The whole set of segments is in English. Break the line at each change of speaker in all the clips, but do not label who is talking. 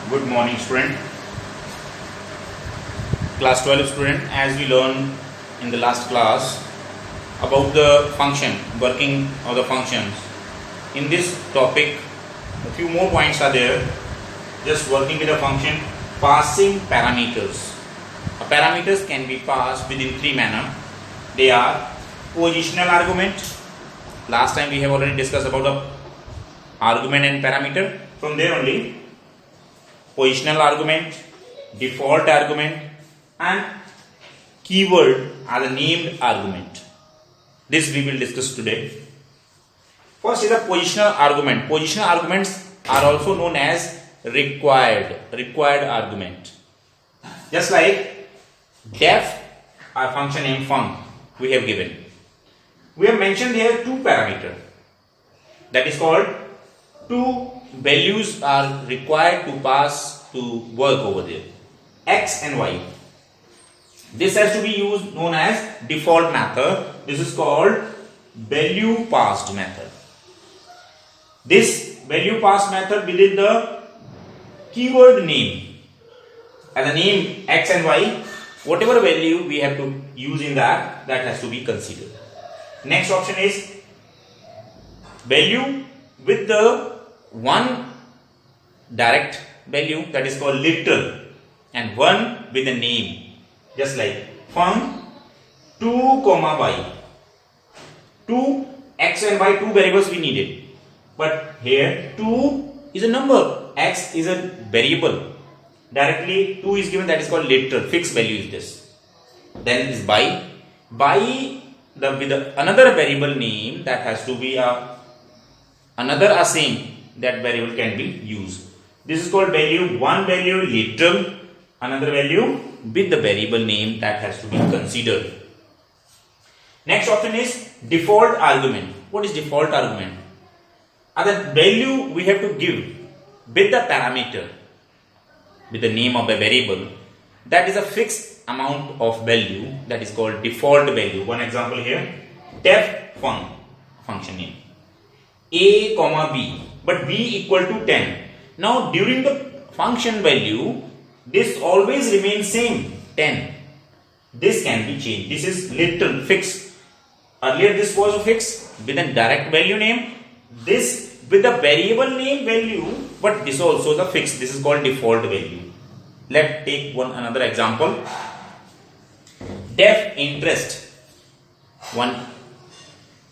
Good morning, student. Class 12 student, as we learned in the last class about the function, working of the functions. In this topic, a few more points are there. Just working with a function, passing parameters. Parameters can be passed within three manner. They are positional argument. Last time we have already discussed about the argument and parameter. From there only, positional argument, default argument, and keyword are the named argument. This we will discuss today. First is a positional argument. Positional arguments are also known as required argument. Just like def or function name func we have given. We have mentioned here two parameters. That is called two values are required to pass to work over there, x and y. This has to be used known as default method. This is called value passed method. This value passed method within the keyword name, as a name x and y, whatever value we have to use in that has to be considered. Next option is value with the one direct value, that is called literal, and one with a name, just like func 2, y. 2 x and y, two variables we needed, but here 2 is a number, x is a variable. Directly 2 is given, that is called literal, fixed value is this. Then is by with another variable name, that has to be another same, that variable can be used. This is called value, one value literal, another value with the variable name that has to be considered. Next option is default argument. What is default argument? The value we have to give with the parameter, with the name of the variable, that is a fixed amount of value, that is called default value. One example here, def func, function name, a comma b, but b equal to 10. Now during the function value, this always remains same, 10. This can be changed. This is literal, fixed. Earlier this was fixed with a direct value name, this with the variable name value, but this also the fixed. This is called default value. Let's take another example. Def interest, one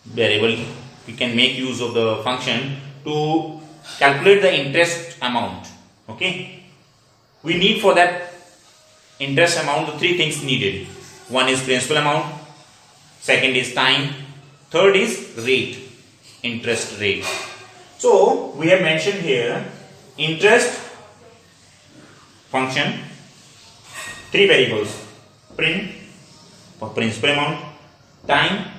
variable we can make use of the function to calculate the interest amount. Okay, we need for that interest amount the three things needed. One is principal amount, second is time, third is rate, interest rate. So we have mentioned here interest function, three variables, print for principal amount, time,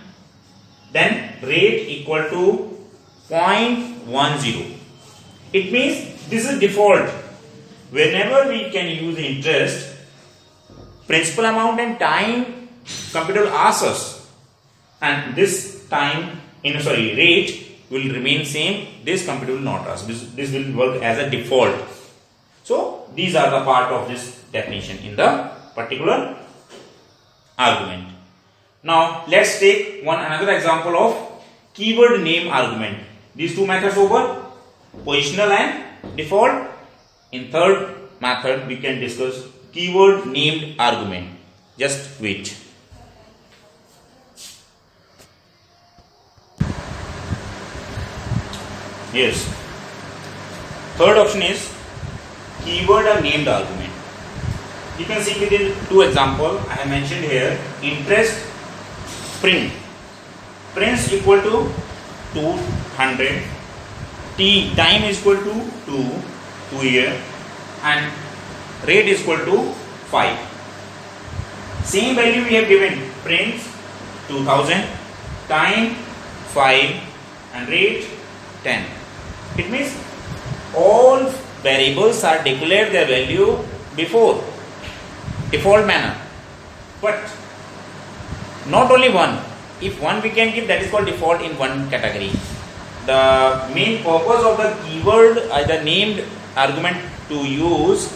then rate equal to 0.10. It means this is default. Whenever we can use interest, principal amount and time, computer will ask us, and this time rate will remain same. This computer will not ask. This will work as a default. So these are the part of this definition in the particular argument. Now let's take another example of keyword name argument. These two methods over, positional and default. In third method we can discuss keyword named argument. Just wait. Yes. Third option is keyword or named argument. You can see within two examples I have mentioned here. Interest print. Prints equal to 200. Time is equal to 2 year, and rate is equal to 5. Same value we have given. Prints 2000, time 5, and rate 10. It means all variables are declared their value before default manner, but not only one. If one we can give, that is called default in one category. The main purpose of the keyword, the named argument to use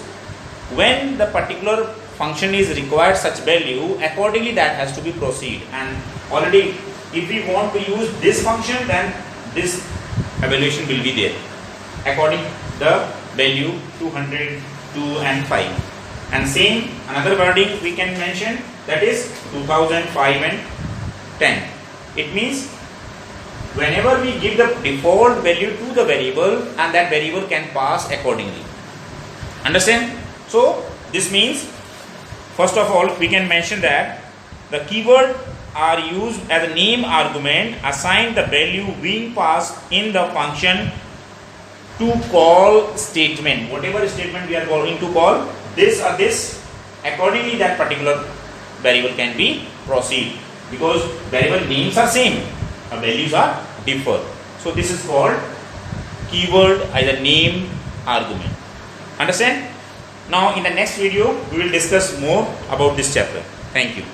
when the particular function is required such value, accordingly that has to be proceed. And already if we want to use this function, then this evaluation will be there according the value 200, 2 and 5. And same another wording we can mention, that is 2005 and 10. It means whenever we give the default value to the variable, and that variable can pass accordingly. Understand? So this means, first of all, we can mention that the keyword are used as a name argument, assign the value being passed in the function to call statement. Whatever statement we are going to call, this or this, accordingly that particular variable can be proceed, because variable names are same, values are differ. So this is called keyword as a name argument. Understand? Now in the next video we will discuss more about this chapter. Thank you.